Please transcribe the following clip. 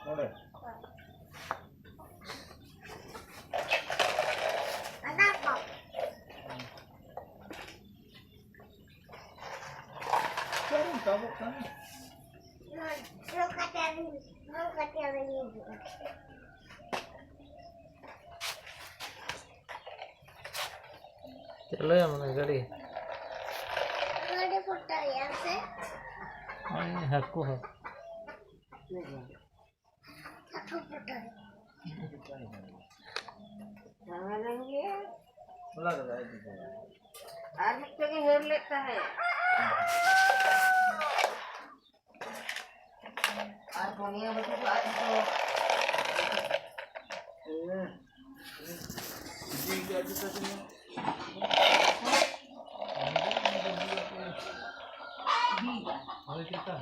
Boleh. Kenapa? Sekarang kamu kan. Lu kata ibu. चलो हमने गाड़ी Ada foto ya, Sir? हक्को है Satu foto. jangan lagi ya. Bola ada itu. Anak lagi hair लेता है और दुनिया बच्चों को आज तो Jadi jadi tadi. Ayo kita.